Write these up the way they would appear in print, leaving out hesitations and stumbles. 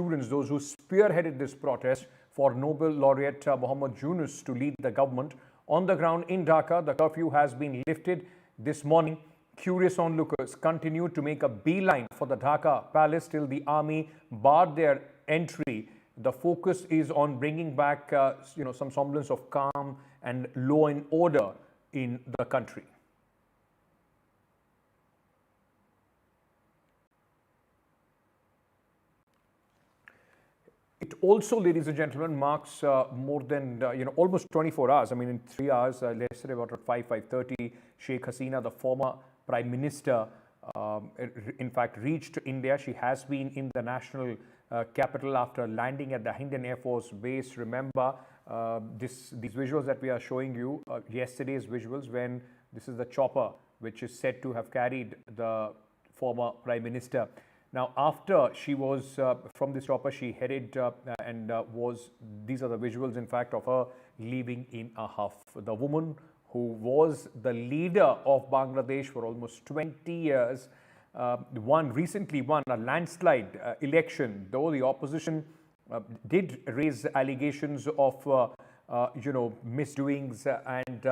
students, those who spearheaded this protest for Nobel laureate Muhammad Yunus to lead the government. On the ground in Dhaka, the curfew has been lifted this morning. Curious onlookers continued to make a beeline for the Dhaka palace till the army barred their entry. The focus is on bringing back, some semblance of calm and law and order in the country. It also, ladies and gentlemen, marks more than, almost 24 hours. I mean, in 3 hours, yesterday about 5:30, Sheikh Hasina, the former Prime Minister, in fact, reached India. She has been in the national capital after landing at the Indian Air Force base. Remember, these visuals that we are showing you, yesterday's visuals, when this is the chopper which is said to have carried the former Prime Minister. Now, after she was from this chopper, she headed these are the visuals, in fact, of her leaving in a huff. The woman who was the leader of Bangladesh for almost 20 years, recently won a landslide election, though the opposition did raise allegations of, misdoings and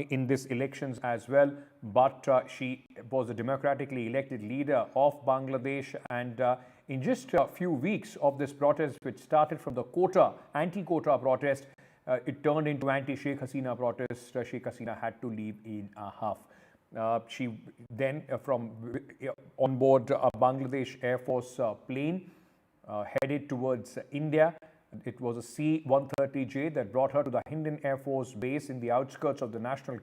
in these elections as well, but she was a democratically elected leader of Bangladesh, and in just a few weeks of this protest, which started from the anti-quota protest, it turned into anti-Sheikh Hasina protest. Sheikh Hasina had to leave in a huff. She then, on board a Bangladesh Air Force plane, headed towards India. It was a C-130J that brought her to the Indian Air Force base in the outskirts of the national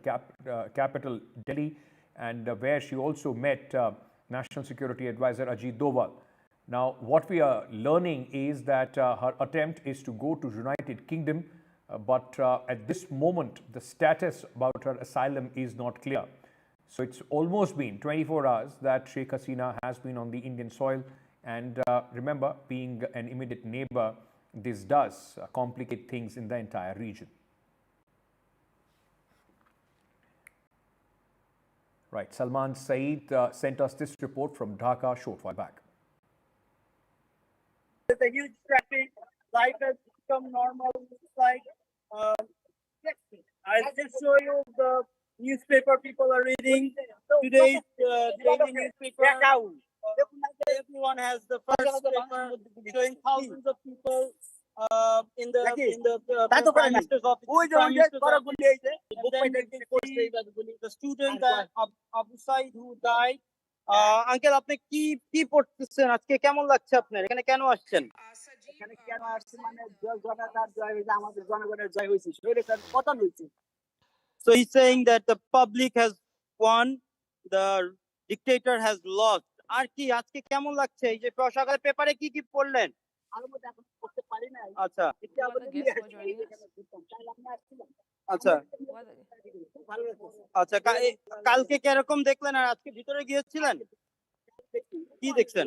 capital, Delhi, and where she also met National Security Advisor Ajit Doval. Now, what we are learning is that her attempt is to go to United Kingdom, but at this moment, the status about her asylum is not clear. So it's almost been 24 hours that Sheikh Hasina has been on the Indian soil, and remember, being an immediate neighbor, this does complicate things in the entire region. Right, Salman Saeed sent us this report from Dhaka a short while back. There's a huge traffic. Life has become normal. It's like, I'll just show you the newspaper people are reading. Today's daily newspaper. Everyone has the first paper showing thousands of people in the Prime Minister's office. The student Abu Said who died. Uncle আপনি কি পড়তেছেন আজকে কেমন লাগছে আপনার এখানে কেন আসছেন এখানে কেন আসছেন মানে জনতার জয় হইছে আমাদের জনগণের জয় হইছে শরীরের পতন হইছে So he's saying that the public has won, the dictator has lost. আর কি আজকে কেমন লাগছে এই যে সকালে পেপারে কি পড়লেন আমি তো এখন পড়তে পারি না আচ্ছা আচ্ছা আচ্ছা কালকে কি রকম দেখলেন আর আজকে ভিতরে গিয়েছিলেন কি দেখছেন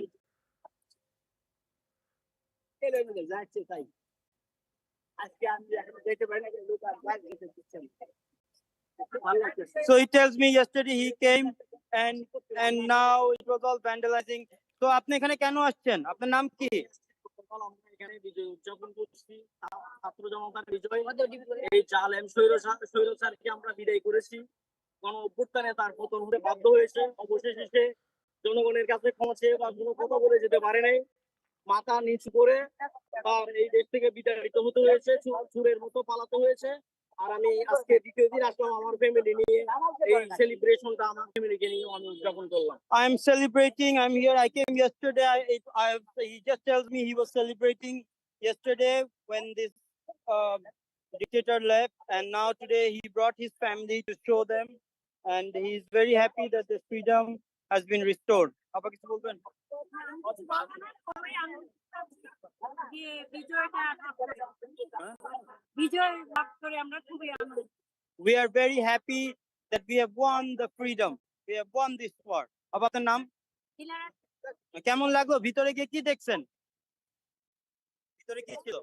যাচ্ছে তাই আজকে আমি এখন দেখতে পাই না লোক আর বাইরে দেখছেন So he tells me yesterday he came and now it was all vandalizing. So আপনি এখানে কেন আসছেন আপনার নাম কি আমরা এখানে বিজয় উদযাপন করছি ছাত্র জনতার বিজয় এই জালেম স্বৈরাচারকে আমরা বিদায় করেছি গণ অভ্যুত্থানে তার পতন হতে বাধ্য হয়েছে অবশেষে সে জনগণের কাছে ক্ষমা চেয়ে বা কোনো কথা বলে যেতে পারে নাই মাথা নিচু করে তার এই দেশ থেকে বিতাড়িত হতে হয়েছে চোরের মতো পালাতে হয়েছে আর আমি আজকে দ্বিতীয় দিন আসলাম আমার ফ্যামিলি নিয়ে এই সেলিব্রেশনটা আমার ফ্যামিলিকে নিয়ে আমি উদযাপন করলাম I am celebrating I'm here I came yesterday he just tells me he was celebrating yesterday when this dictator left and now today he brought his family to show them and he is very happy that the freedom has been restored আপা কিছু বলবেন We are very happy that we have won the freedom. We have won this war. আপনার নাম? কেমন লাগলো ভিতরে গিয়ে কি দেখছেন? ভিতরে কি ছিল?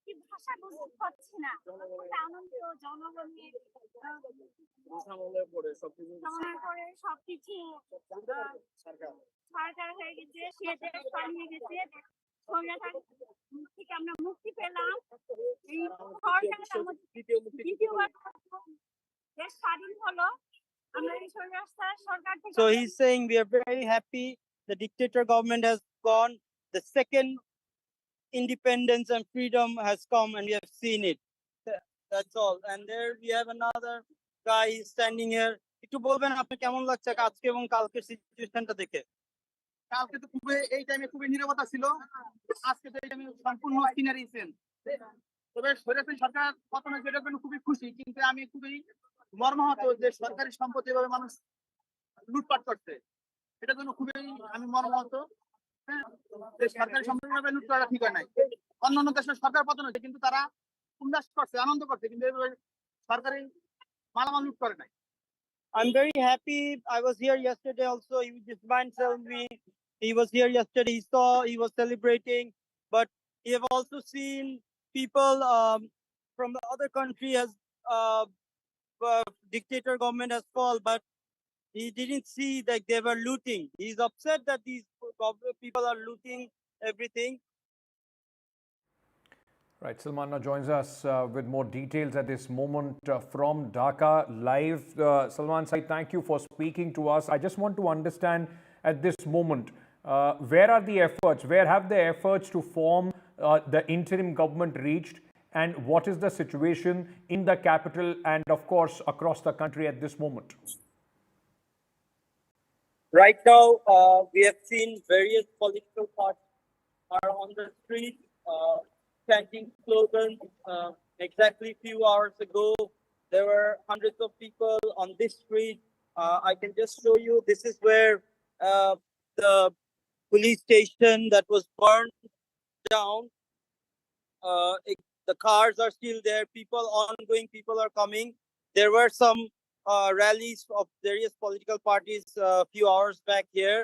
কি ভাষা বুঝতে পারছি না। আনন্দ জনগণ নিয়ে সামনে পড়ে সবকিছু সরকার হয়ে গেছে সে দেশ পালিয়ে গেছে স্বৈরাচার থেকে আমরা মুক্তি পেলাম। এই সরকার দ্বিতীয়বার দেশ স্বাধীন হলো। আমরা এই সরকার থেকে So he's saying we are very happy the dictator government has gone. The second independence and freedom has come and we have seen it. That's all. And there we have another guy standing here. একটু বলবেন আপনি কেমন লাগছে আজকে এবং কালকের সিচুয়েশনটা দেখে? কালকে তো খুবই এই টাইমে খুবই নীরবতা ছিল, আজকে তো এই টাইমে সম্পূর্ণ সিনারি চেঞ্জ। তবে স্বৈরাচারী সরকার পতনের যেটার জন্য খুবই খুশি, কিন্তু আমি খুবই মর্মাহত যে সরকারি সম্পত্তি এভাবে মানুষ লুটপাট করছে, এটার জন্য খুবই আমি মর্মাহত। হ্যাঁ, যে সরকারি সম্পত্তি ভাবে লুট করা ঠিক হয় নাই। অন্যান্য দেশের সরকার পতন হয়েছে কিন্তু তারা উল্লাস করছে, আনন্দ করছে, কিন্তু এভাবে সরকারি মালামাল লুট করে নাই। I'm very happy. I was here yesterday also. This man told me he was here yesterday. He saw he was celebrating, but he have also seen people from the other country has dictator government has fallen, but he didn't see that they were looting. He's upset that these people are looting everything. Right, Salman now joins us with more details at this moment from Dhaka live. Salman Sai, thank you for speaking to us. I just want to understand at this moment, where are the efforts? Where have the efforts to form the interim government reached? And what is the situation in the capital and, of course, across the country at this moment? Right now, we have seen various political parties are on the street chanting slogans. Exactly a few hours ago, there were hundreds of people on this street. I can just show you. This is where the police station that was burned down. The cars are still there. People ongoing. People are coming. There were some rallies of various political parties a few hours back here.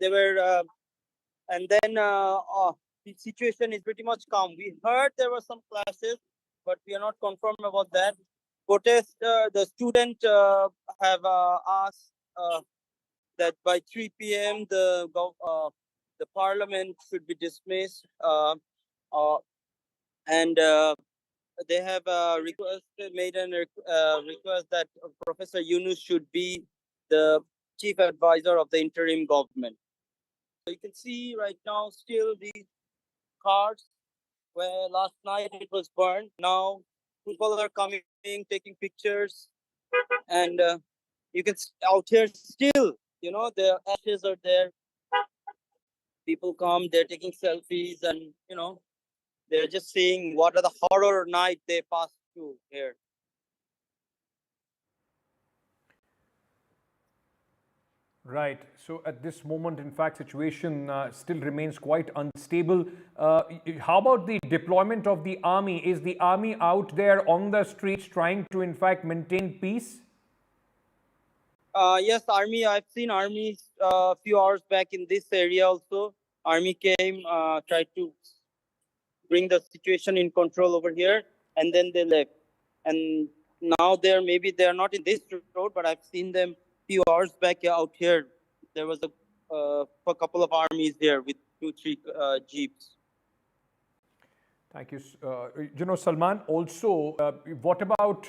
They were, and then the situation is pretty much calm. We heard there were some clashes, but we are not confirmed about that. The student have asked that by 3 p.m. the parliament should be dismissed, and they have made a request that Professor Yunus should be the chief advisor of the interim government. So you can see right now still these cars where last night it was burned. Now people are coming, taking pictures, and you can out here still, the ashes are there. People come, they're taking selfies, and they're just seeing what are the horror night they passed through here. Right. So at this moment, in fact, situation still remains quite unstable. How about the deployment of the army? Is the army out there on the streets trying to, in fact, maintain peace? Yes, army. I've seen armies a few hours back in this area also. Army came, tried to bring the situation in control over here, and then they left. And now they're not in this road, but I've seen them few hours back out here. There was a couple of armies here with 2-3 jeeps. Thank you. Salman, also, what about,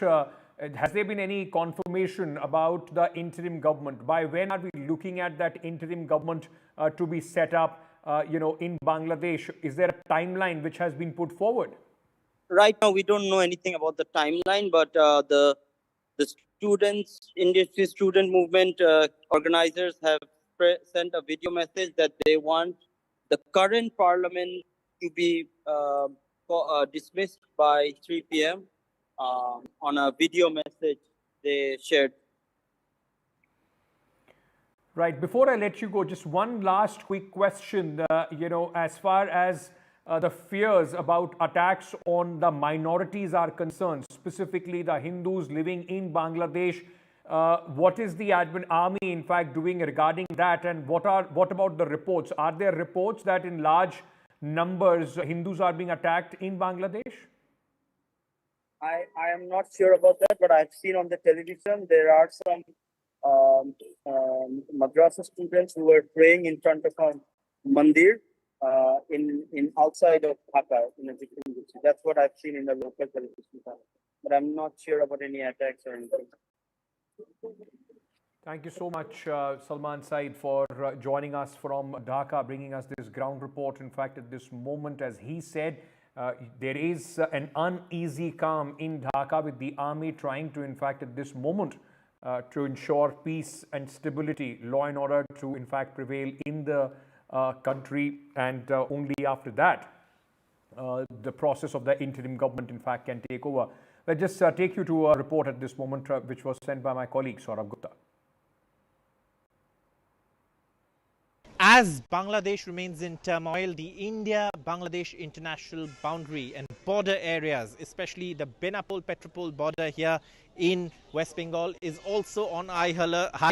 has there been any confirmation about the interim government? By when are we looking at that interim government to be set up, in Bangladesh? Is there a timeline which has been put forward? Right now, we don't know anything about the timeline, but the students, industry student movement organizers have sent a video message that they want the current parliament to be dismissed by 3 p.m. On a video message they shared. Right. Before I let you go, just one last quick question. As far as the fears about attacks on the minorities are concerned, specifically the Hindus living in Bangladesh, what is the army, in fact, doing regarding that? And what about the reports? Are there reports that in large numbers Hindus are being attacked in Bangladesh? I am not sure about that, but I've seen on the television there are some madrasa students who were praying in front of a mandir, in outside of Dhaka in a different city. That's what I've seen in the local television, but I'm not sure about any attacks or anything. Thank you so much, Salman Said, for joining us from Dhaka, bringing us this ground report. In fact, at this moment, as he said, there is an uneasy calm in Dhaka with the army trying to, in fact, at this moment, to ensure peace and stability, law and order to, in fact, prevail in the country. And only after that, the process of the interim government, in fact, can take over. Let's just take you to a report at this moment, which was sent by my colleague, Saurabh Gupta. As Bangladesh remains in turmoil, the India-Bangladesh international boundary and border areas, especially the Benapole-Petropole border here in West Bengal, is also on high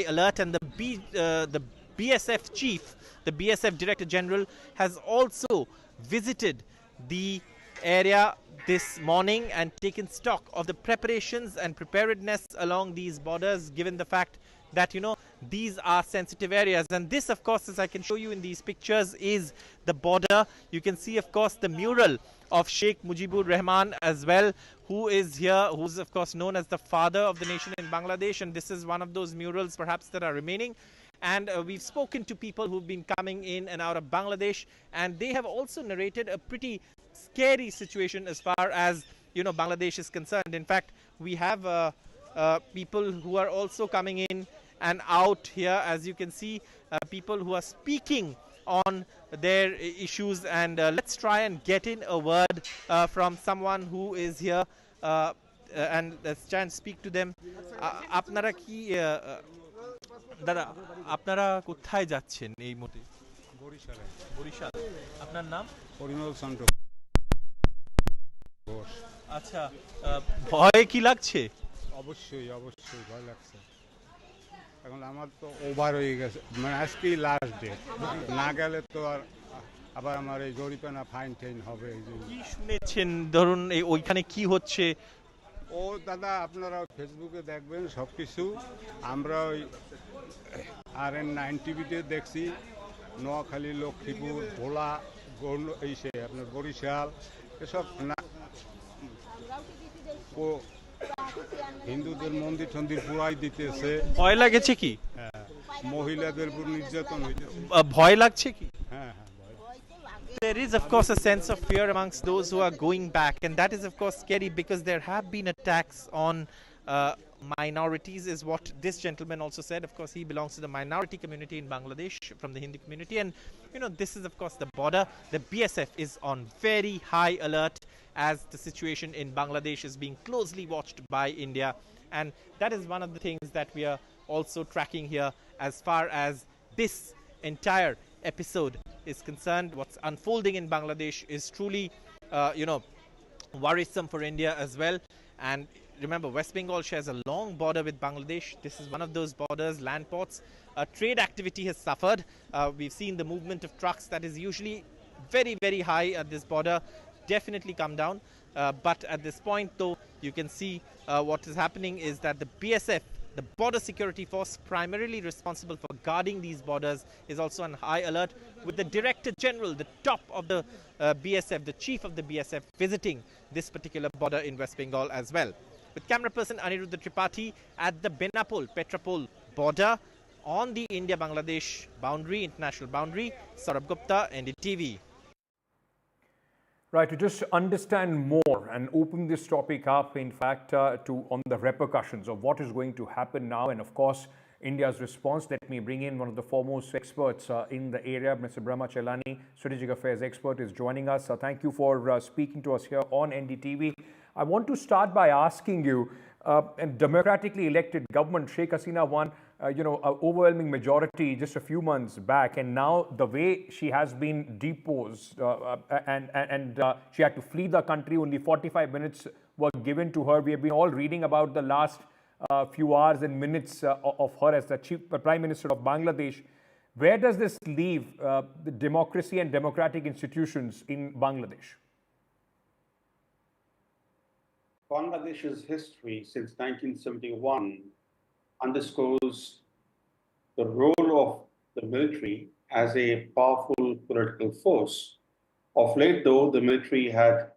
alert, and the BSF chief, the BSF Director General, has also visited the area this morning and taken stock of the preparations and preparedness along these borders, given the fact that, you know, these are sensitive areas. And this, of course, as I can show you in these pictures, is the border. You can see, of course, the mural of Sheikh Mujibur Rahman as well, who is here, who's, of course, known as the father of the nation in Bangladesh. And this is one of those murals, perhaps, that are remaining. And we've spoken to people who've been coming in and out of Bangladesh, and they have also narrated a pretty scary situation as far as, you know, Bangladesh is concerned. In fact, we have people who are also coming in and out here, as you can see, people who are speaking on their issues. And let's try and get in a word from someone who is here, and let's try and speak to them. আপনারা কি দাদা আপনারা কোথায় যাচ্ছেন এই মুহূর্তে? বরিশালে। বরিশাল। আপনার নাম? পরিমল চন্দ্র ঘোষ। আচ্ছা, ভয় কি লাগছে? অবশ্যই অবশ্যই ভয় লাগছে। এখন আমার তো ওভার হয়ে গেছে, মানে আজকেই লাস্ট ডে, না গেলে তো আর আবার আমার এই জরিমানা ফাইন টেইন হবে। কি শুনেছেন, ধরুন ওইখানে কি হচ্ছে? ও দাদা আপনারা ফেসবুকে দেখবেন সব কিছু। আমরা ওই RN9 টিভিতে দেখছি, নোয়াখালী, লক্ষ্মীপুর, ভোলা, এই সে আপনার বরিশাল, এসব না ও হিন্দুদের মন্দির টন্দির পুরাই দিতেছে। ভয় লাগেছে কি? হ্যাঁ, মহিলাদের উপর নির্যাতন হইতেছে। ভয় লাগছে কি? হ্যাঁ হ্যাঁ। There is, of course, a sense of fear amongst those who are going back, and that is, of course, scary because there have been attacks on minorities, is what this gentleman also said. Of course, he belongs to the minority community in Bangladesh, from the Hindu community, and, you know, this is, of course, the border. The BSF is on very high alert as the situation in Bangladesh is being closely watched by India, and that is one of the things that we are also tracking here as far as this entire episode is concerned. What's unfolding in Bangladesh is truly, you know, worrisome for India as well. And remember, West Bengal shares a long border with Bangladesh. This is one of those borders, land ports. Trade activity has suffered. We've seen the movement of trucks that is usually very, very high at this border definitely come down. But at this point, though, you can see what is happening is that the BSF, the border security force primarily responsible for guarding these borders, is also on high alert, with the Director General, the top of the BSF, the chief of the BSF, visiting this particular border in West Bengal as well. With camera person Aniruddha Tripathi at the Benapole-Petropole border on the India-Bangladesh boundary, international boundary, Saurabh Gupta, NDTV. Right, to just understand more and open this topic up, in fact, on the repercussions of what is going to happen now, and of course, India's response, let me bring in one of the foremost experts in the area, Mr. Brahma Chelani, strategic affairs expert, is joining us. Thank you for speaking to us here on NDTV. I want to start by asking you, a democratically elected government, Sheikh Hasina won, you know, an overwhelming majority just a few months back, and now the way she has been deposed and she had to flee the country, only 45 minutes were given to her. We have been all reading about the last few hours and minutes of her as the Prime Minister of Bangladesh. Where does this leave the democracy and democratic institutions in Bangladesh? Bangladesh's history since 1971 underscores the role of the military as a powerful political force. Of late, though, the military had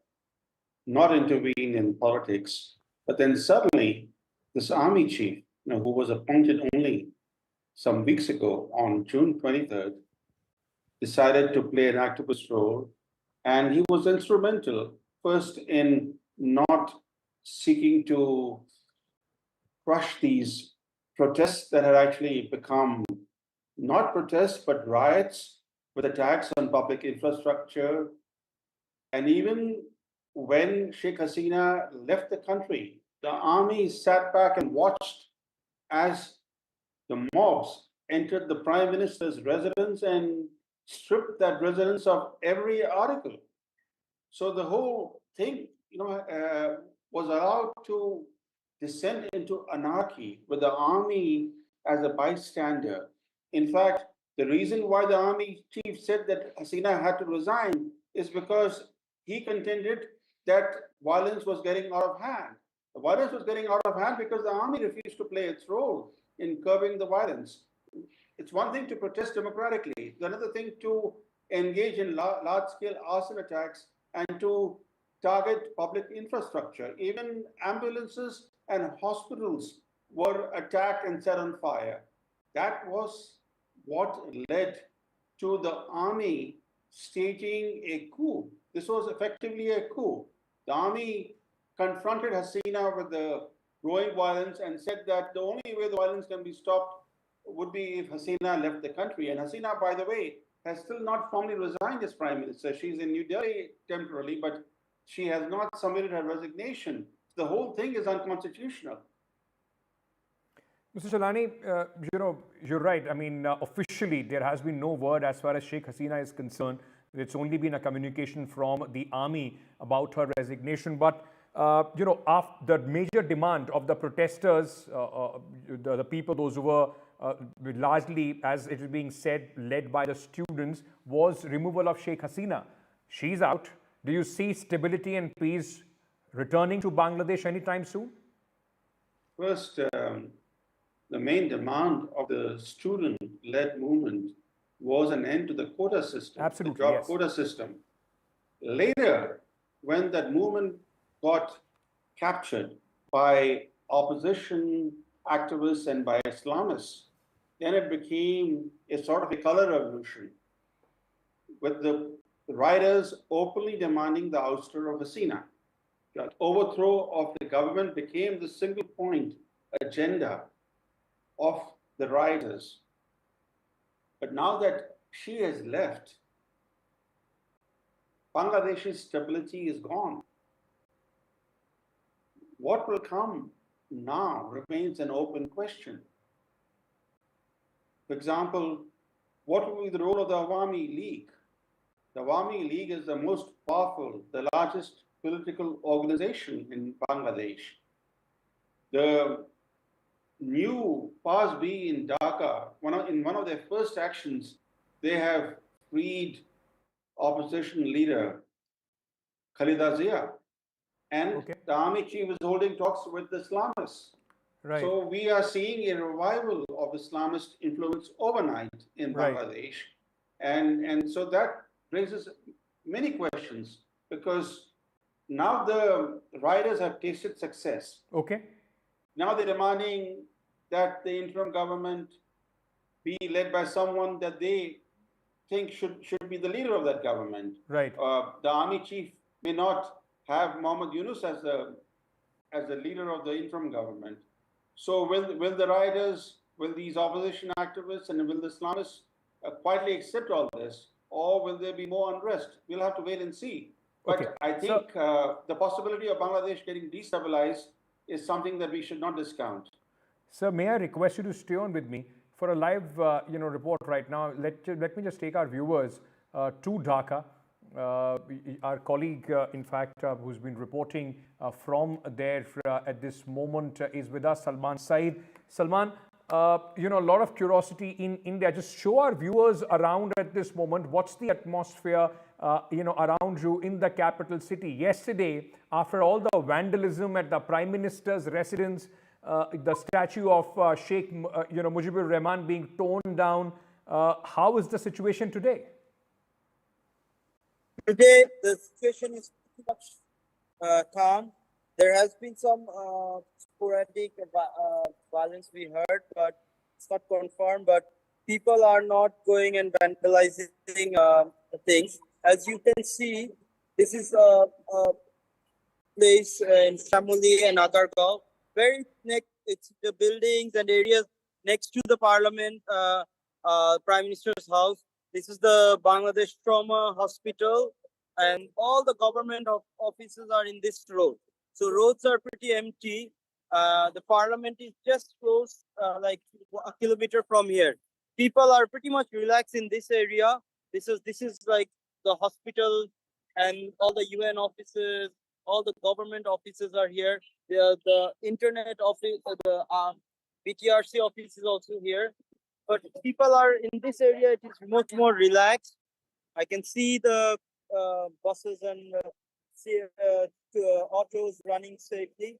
not intervened in politics, but then suddenly this army chief, who was appointed only some weeks ago on June 23rd, decided to play an activist role, and he was instrumental first in not seeking to crush these protests that had actually become not protests but riots with attacks on public infrastructure. And even when Sheikh Hasina left the country, the army sat back and watched as the mobs entered the prime minister's residence and stripped that residence of every article. So the whole thing, was allowed to descend into anarchy with the army as a bystander. In fact, the reason why the army chief said that Hasina had to resign is because he contended that violence was getting out of hand. The violence was getting out of hand because the army refused to play its role in curbing the violence. It's one thing to protest democratically. It's another thing to engage in large-scale arson attacks and to target public infrastructure. Even ambulances and hospitals were attacked and set on fire. That was what led to the army staging a coup. This was effectively a coup. The army confronted Hasina with the growing violence and said that the only way the violence can be stopped would be if Hasina left the country. And Hasina, by the way, has still not formally resigned as prime minister. She's in New Delhi temporarily, but she has not submitted her resignation. The whole thing is unconstitutional. Mr. Shalani, you're right. I mean, officially, there has been no word as far as Sheikh Hasina is concerned. It's only been a communication from the army about her resignation. But, after the major demand of the protesters, the people, those who were largely, as it is being said, led by the students, was removal of Sheikh Hasina. She's out. Do you see stability and peace returning to Bangladesh anytime soon? First, the main demand of the student-led movement was an end to the quota system, Absolutely, the job yes. quota system. Later, when that movement got captured by opposition activists and by Islamists, then it became a sort of a color revolution, with the riders openly demanding the ouster of Hasina. The overthrow of the government became the single point agenda of the riders. But now that she has left, Bangladesh's stability is gone. What will come now remains an open question. For example, what will be the role of the Awami League? The Awami League is the most powerful, the largest political organization in Bangladesh. The new PASB in Dhaka, in one of their first actions, they have freed opposition leader Khalida Zia. And the army chief is holding talks with the Islamists. Right. So we are seeing a revival of Islamist influence overnight in Bangladesh. And so that raises many questions, because now the riders have tasted success. Okay. Now they're demanding that the interim government be led by someone that they think should be the leader of that government. Right. The army chief may not have Mohammed Yunus as the leader of the interim government. So will the riders, will these opposition activists, and will the Islamists quietly accept all this, or will there be more unrest? We'll have to wait and see. But I think the possibility of Bangladesh getting destabilized is something that we should not discount. Sir, may I request you to stay on with me for a live report right now? Let me just take our viewers to Dhaka. Our colleague, in fact, who's been reporting from there at this moment is with us, Salman Saeed. Salman, a lot of curiosity in India. Just show our viewers around at this moment. What's the atmosphere, around you in the capital city? Yesterday, after all the vandalism at the Prime Minister's residence, the statue of Sheikh Mujibur Rahman being torn down, How is the situation today? Today, the situation is pretty much calm. There has been some sporadic violence we heard, but it's not confirmed. But people are not going and vandalizing things. As you can see, this is a place in Shamuli and Agargaon. Very next, it's the buildings and areas next to the Parliament, Prime Minister's house. This is the Bangladesh Trauma Hospital, and all the government offices are in this road. So roads are pretty empty. The Parliament is just close, like a kilometer from here. People are pretty much relaxed in this area. This is like the hospital and all the UN offices, all the government offices are here. The internet office, the BTRC office is also here. But people are in this area, it is much more relaxed. I can see the buses and autos running safely.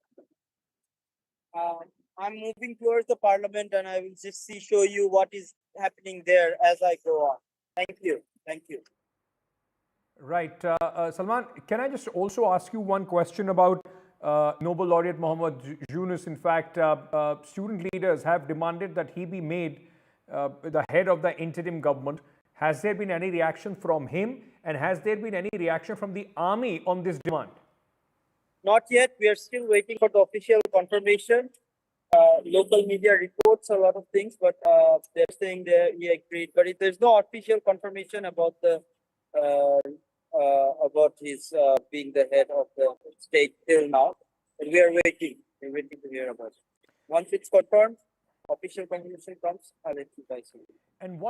I'm moving towards the Parliament, and I will just show you what is happening there as I go on. Thank you. Thank you. Right. Salman, can I just also ask you one question about Nobel laureate Mohammad Yunus? In fact, student leaders have demanded that he be made the head of the interim government. Has there been any reaction from him? And has there been any reaction from the army on this demand? Not yet. We are still waiting for the official confirmation. Local media reports a lot of things, but they're saying that he agreed. But there's no official confirmation about the about his being the head of the state till now. And we are waiting. We're waiting to hear about it. Once it's confirmed, official confirmation comes, I'll let you guys know. And what